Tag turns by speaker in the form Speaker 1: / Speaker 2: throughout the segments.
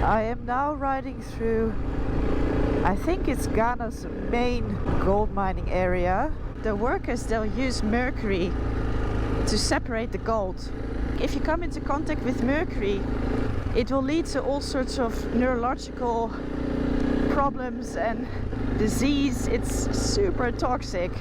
Speaker 1: I am now riding through, I think it's Ghana's main gold mining area. The workers, they'll use mercury to separate the gold. If you come into contact with mercury, it will lead to all sorts of neurological problems and disease. It's super toxic.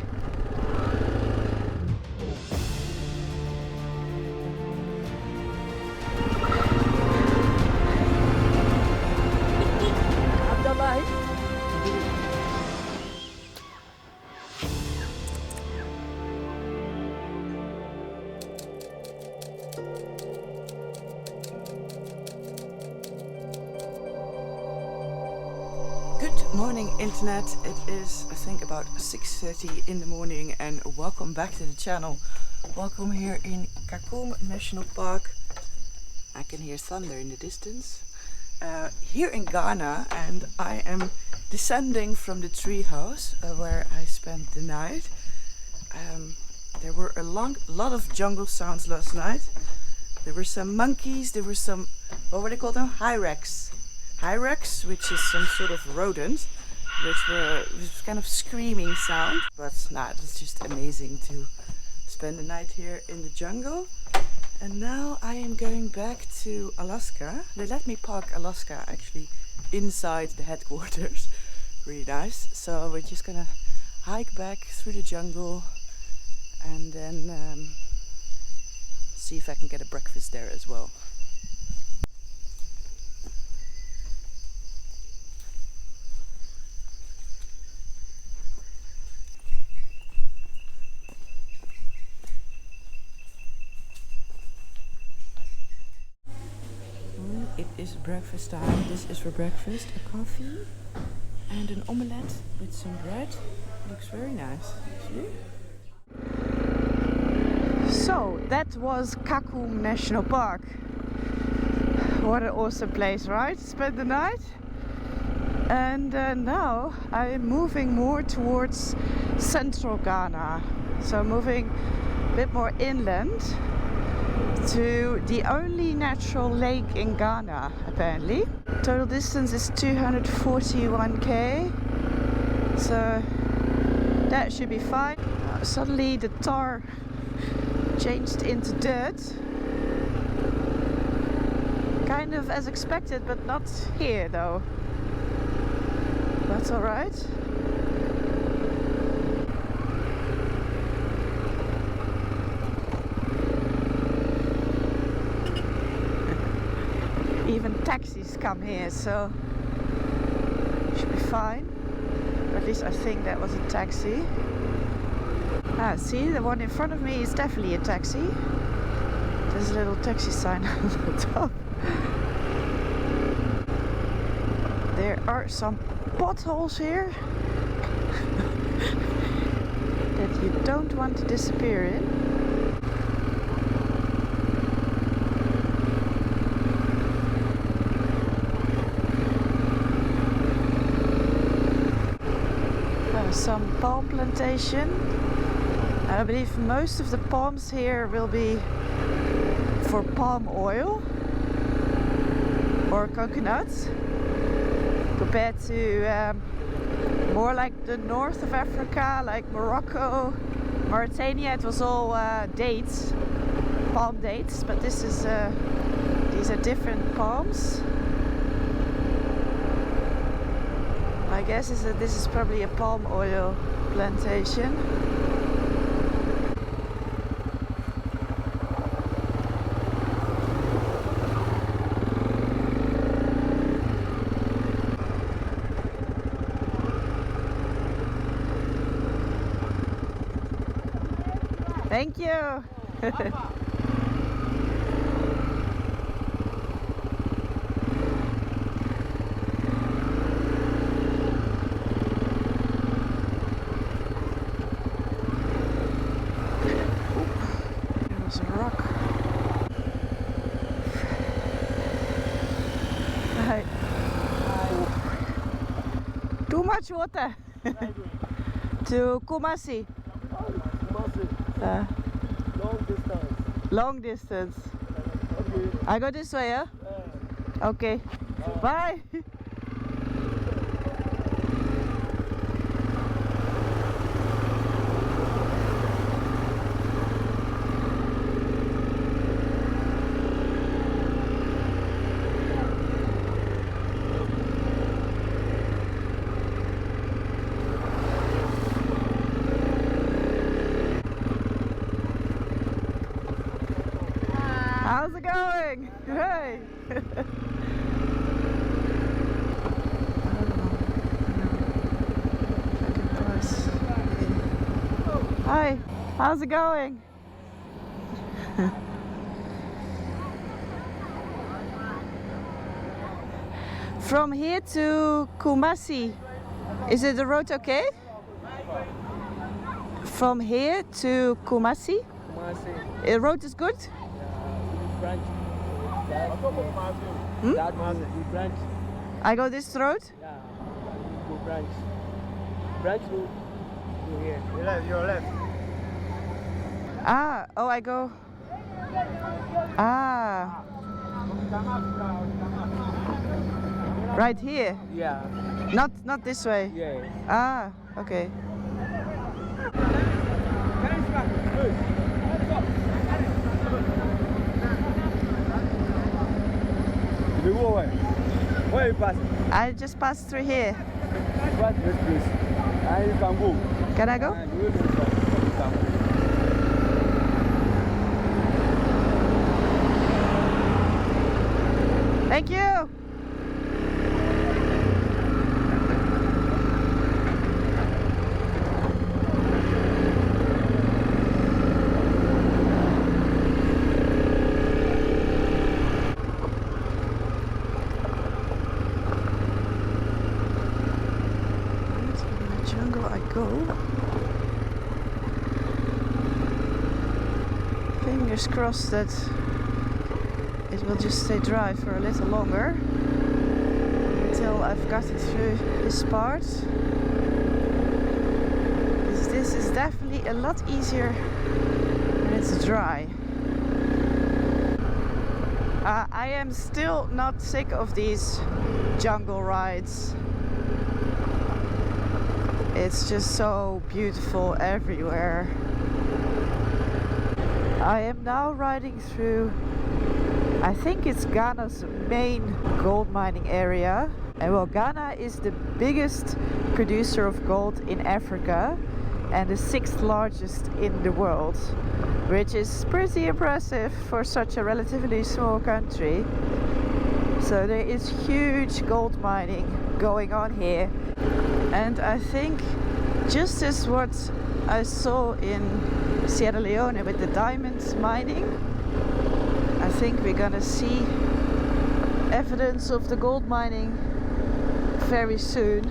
Speaker 2: Good morning internet, it is I think about 6:30 in the morning and welcome back to the channel. Welcome here in Kakum National Park. I can hear thunder in the distance. Here in Ghana, and I am descending from the treehouse where I spent the night. There were a lot of jungle sounds last night. There were some monkeys, there were some, what were they called now? Hyrax, which is some sort of rodent, which was kind of screaming sound. But nah, it was just amazing to spend the night here in the jungle. And now I am going back to Alaska. They let me park Alaska actually inside the headquarters. Really nice. So we're just gonna hike back through the jungle and then see if I can get a breakfast there as well. It is breakfast time. This is for breakfast. A coffee and an omelette with some bread. Looks very nice, actually.
Speaker 1: So that was Kakum National Park. What an awesome place, right? Spend the night. And now I am moving more towards central Ghana. So moving a bit more inland to the only natural lake in Ghana, apparently. Total distance is 241 k, so that should be fine. Suddenly the tar changed into dirt. Kind of as expected, but not here though. That's alright. Even taxis come here, so should be fine. Or at least I think that was a taxi. Ah, see, the one in front of me is definitely a taxi. There's a little taxi sign on the top. There are some potholes here that you don't want to disappear in. Some palm plantation. I believe most of the palms here will be for palm oil or coconuts, compared to more like the north of Africa, like Morocco, Mauritania. It was all dates, palm dates, but this is these are different palms. My guess is that this is probably a palm oil plantation. Thank you. Too much water. To Kumasi.
Speaker 3: Long distance.
Speaker 1: Long distance.
Speaker 3: Okay.
Speaker 1: I go this way, yeah?
Speaker 3: Yeah.
Speaker 1: Okay. Bye. How's it going? Hey! Hi, how's it going? From here to Kumasi, is it the road okay? From here to Kumasi, the road is good?
Speaker 3: Branch. That one, you branch.
Speaker 1: I go this road?
Speaker 3: Yeah, you branch. Branch road. Go here.
Speaker 4: Your left.
Speaker 1: Ah, oh, I go. Ah, right here.
Speaker 3: Yeah.
Speaker 1: Not this way.
Speaker 3: Yeah.
Speaker 1: Ah, okay.
Speaker 4: You go away. Where you pass?
Speaker 1: I just passed through here.
Speaker 4: What this place? And you can go.
Speaker 1: Can I go?
Speaker 4: And you will be fine. You can go.
Speaker 1: Thank you. Jungle I go. Fingers crossed that it will just stay dry for a little longer until I've got it through this part. Because this is definitely a lot easier when it's dry. I am still not sick of these jungle rides. It's just so beautiful everywhere. I am now riding through, I think it's Ghana's main gold mining area. And well, Ghana is the biggest producer of gold in Africa and the 6th largest in the world, which is pretty impressive for such a relatively small country. So there is huge gold mining going on here. And I think just as what I saw in Sierra Leone with the diamond mining, I think we're gonna see evidence of the gold mining very soon,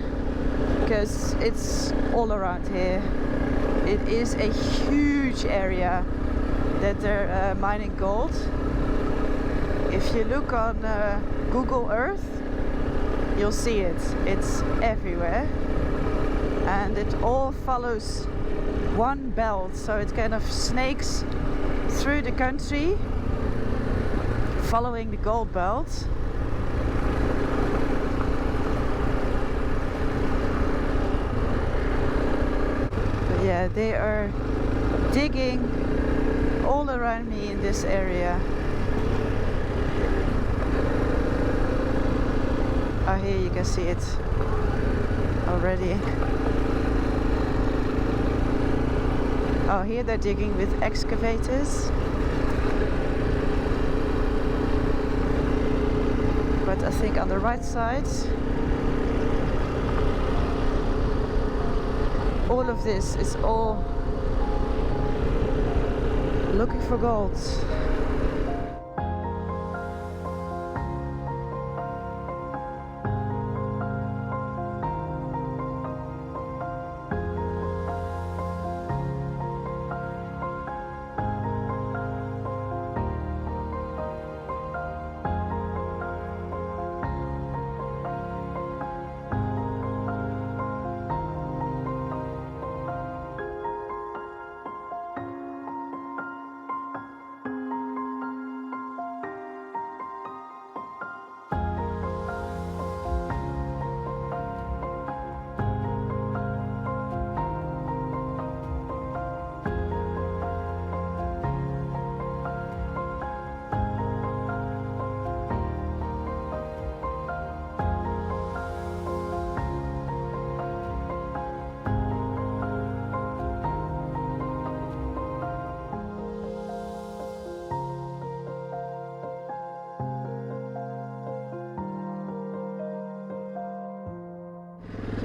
Speaker 1: because it's all around here. It is a huge area that they're mining gold. If you look on Google Earth, you'll see it. It's everywhere. And it all follows one belt, so it kind of snakes through the country following the gold belt. But yeah, they are digging all around me in this area. Oh, here you can see it already. Oh, here they're digging with excavators. But I think on the right side, all of this is all looking for gold.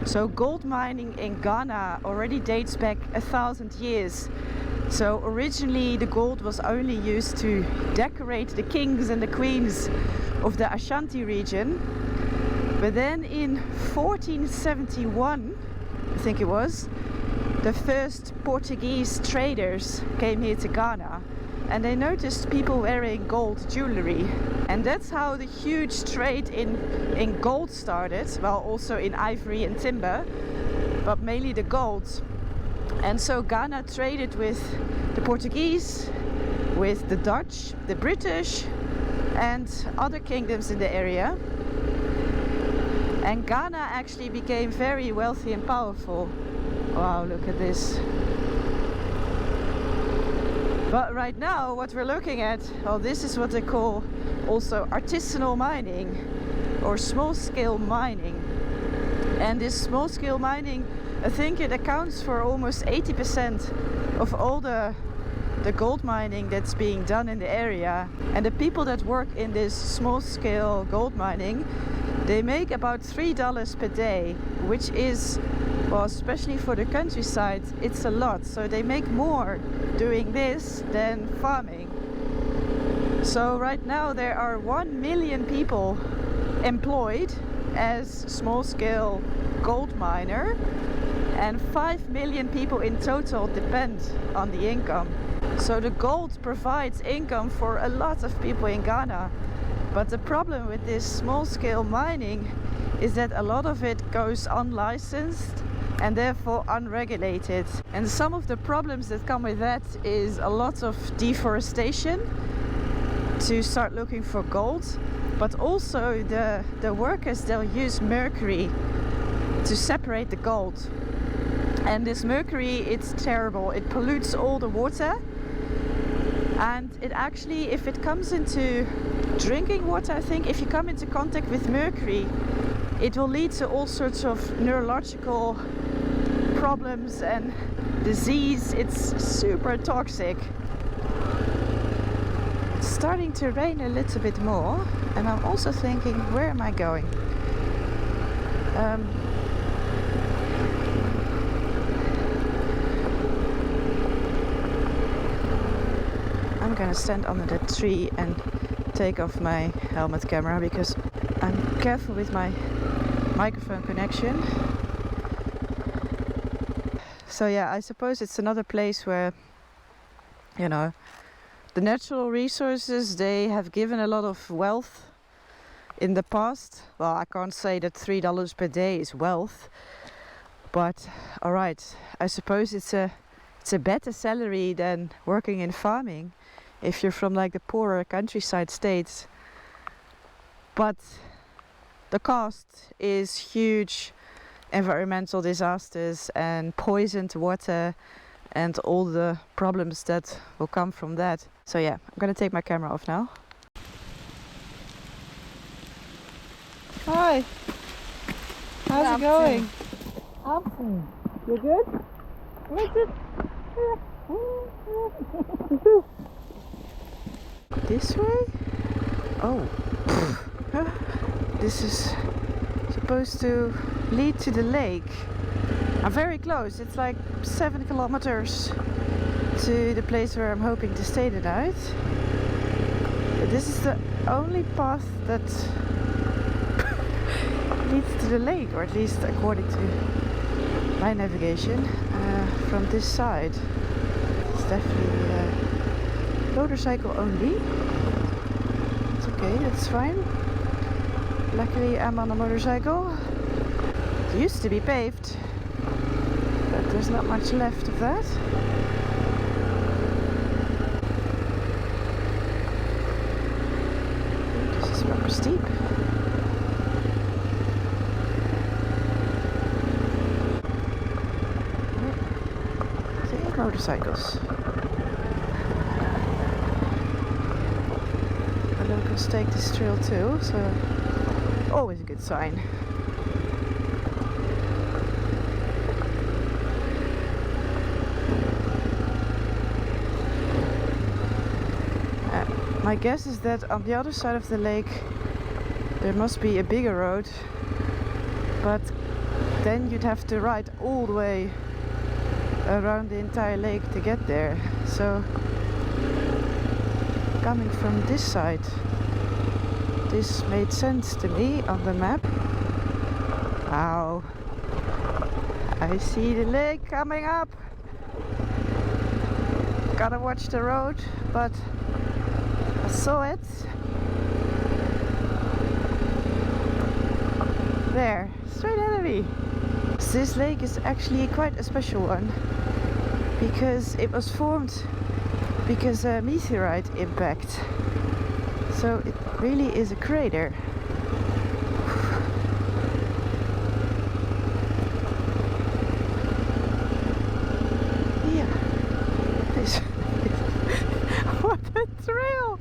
Speaker 1: So gold mining in Ghana already dates back 1,000 years. So originally the gold was only used to decorate the kings and the queens of the Ashanti region. But then in 1471, I think it was, the first Portuguese traders came here to Ghana and they noticed people wearing gold jewelry. And that's how the huge trade in gold started, well, also in ivory and timber, but mainly the gold. And so Ghana traded with the Portuguese, with the Dutch, the British and other kingdoms in the area. And Ghana actually became very wealthy and powerful. Wow, look at this. But right now what we're looking at, well, this is what they call also artisanal mining or small-scale mining. And this small-scale mining, I think it accounts for almost 80% of all the gold mining that's being done in the area. And the people that work in this small-scale gold mining, they make about $3 per day, which is, well, especially for the countryside, it's a lot. So they make more doing this than farming. So right now there are 1 million people employed as small-scale gold miner, and 5 million people in total depend on the income. So the gold provides income for a lot of people in Ghana. But the problem with this small-scale mining is that a lot of it goes unlicensed and therefore unregulated. And some of the problems that come with that is a lot of deforestation to start looking for gold, but also the workers, they'll use mercury to separate the gold. And this mercury, it's terrible. It pollutes all the water, and it actually, if it comes into drinking water, I think if you come into contact with mercury, it will lead to all sorts of neurological problems and disease. It's super toxic. It's starting to rain a little bit more, and I'm also thinking, where am I going? I'm gonna stand under that tree and take off my helmet camera because I'm careful with my microphone connection. So yeah, I suppose it's another place where, you know, the natural resources, they have given a lot of wealth in the past. Well, I can't say that $3 per day is wealth, but alright, I suppose it's a better salary than working in farming if you're from like the poorer countryside states. But the cost is huge environmental disasters and poisoned water and all the problems that will come from that. So yeah, I'm gonna take my camera off now. Hi, how's it going? You good? This way? Oh, this is supposed to lead to the lake. I'm very close. It's like 7 kilometers to the place where I'm hoping to stay tonight. But this is the only path that leads to the lake, or at least according to my navigation, from this side. It's definitely motorcycle only. It's okay, that's fine. Luckily I'm on a motorcycle. It used to be paved, but there's not much left of that. This is rather steep. Motorcycles. The locals take this trail too, so always a good sign. My guess is that on the other side of the lake there must be a bigger road, but then you'd have to ride all the way around the entire lake to get there. So coming from this side, this made sense to me on the map. Wow, I see the lake coming up. Gotta watch the road, but I saw it. There, straight ahead of me. This lake is actually quite a special one because it was formed because a meteorite impact. So it really is a crater. Yeah, this what a trail!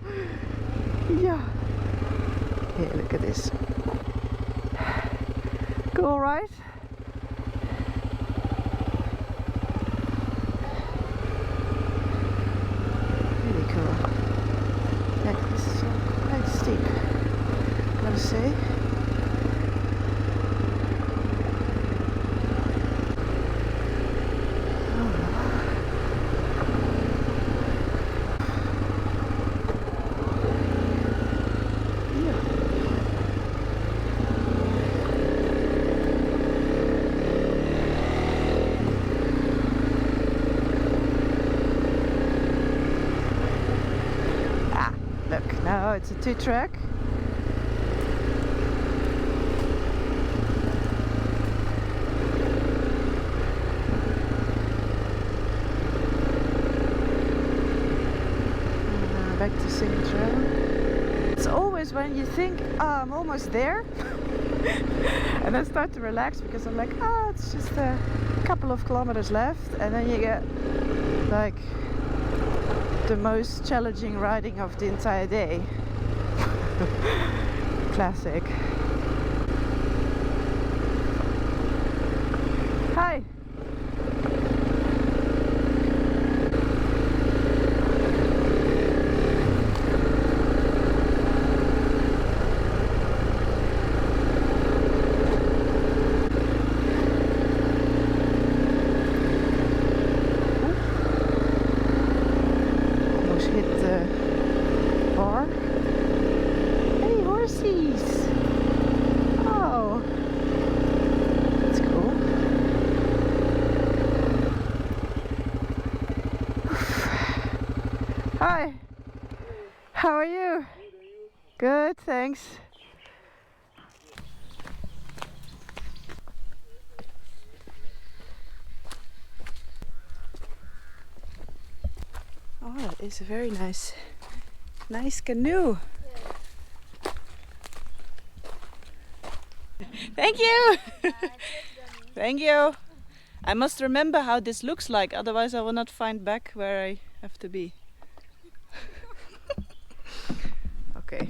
Speaker 1: Yeah. Here, look at this. Cool, right? Really cool. Yeah, this is quite steep, gotta say. Now it's a 2-track. Back to single trail. It's always when you think, I'm almost there, and then start to relax because I'm like, it's just a couple of kilometers left, and then you get like the most challenging riding of the entire day. Classic. Hi. Hi, how are you? Good, thanks. Oh, that is a very nice canoe. Thank you. Thank you. I must remember how this looks like, otherwise I will not find back where I have to be. Okay,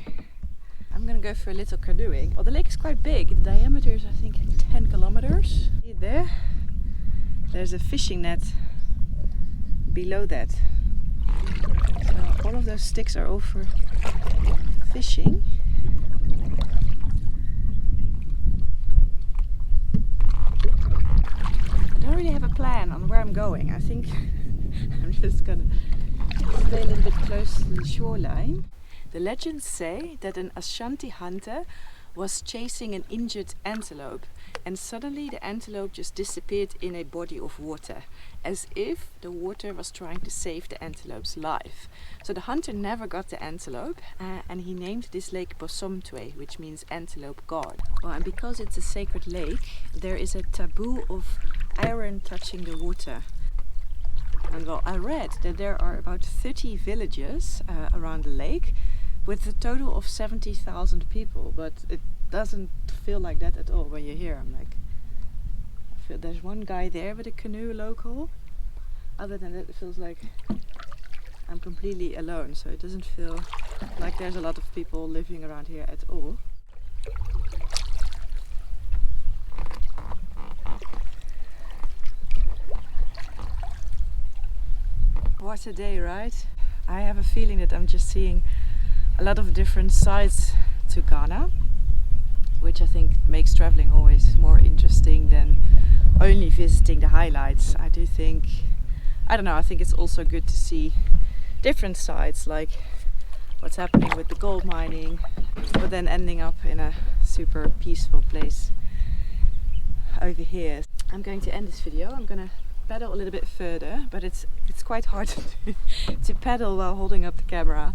Speaker 1: I'm gonna go for a little canoeing. Well, the lake is quite big. The diameter is, I think, 10 kilometers. See there? There's a fishing net below that. So all of those sticks are all for fishing. I don't really have a plan on where I'm going. I think I'm just gonna stay a little bit close to the shoreline. The legends say that an Ashanti hunter was chasing an injured antelope, and suddenly the antelope just disappeared in a body of water, as if the water was trying to save the antelope's life. So the hunter never got the antelope, and he named this lake Bosomtwe, which means antelope god. Well, and because it's a sacred lake, there is a taboo of iron touching the water. And well, I read that there are about 30 villages around the lake, with a total of 70,000 people, but it doesn't feel like that at all when you're here. I'm like, there's one guy there with a canoe, local. Other than that, it feels like I'm completely alone, so it doesn't feel like there's a lot of people living around here at all. What a day, right? I have a feeling that I'm just seeing a lot of different sides to Ghana.
Speaker 2: which I think makes traveling always more interesting than only visiting the highlights. I do think, I don't know, I think it's also good to see different sides, like what's happening with the gold mining, but then ending up in a super peaceful place over here. I'm going to end this video. I'm gonna pedal a little bit further, but it's quite hard to pedal while holding up the camera.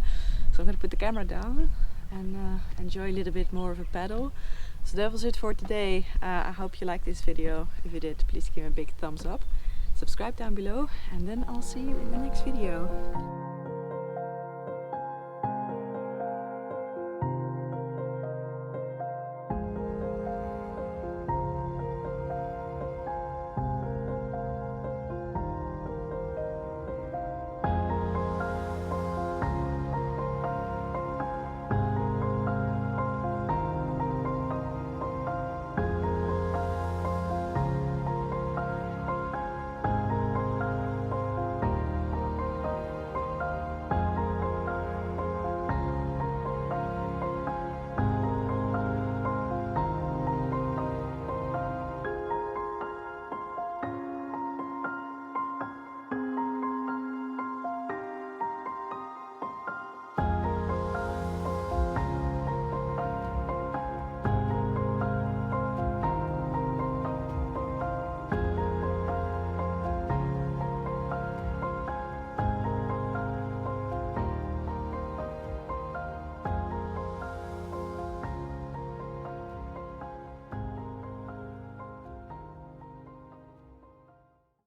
Speaker 2: So I'm gonna put the camera down and enjoy a little bit more of a pedal. So that was it for today. I hope you liked this video. If you did, please give me a big thumbs up. Subscribe down below, and then I'll see you in the next video.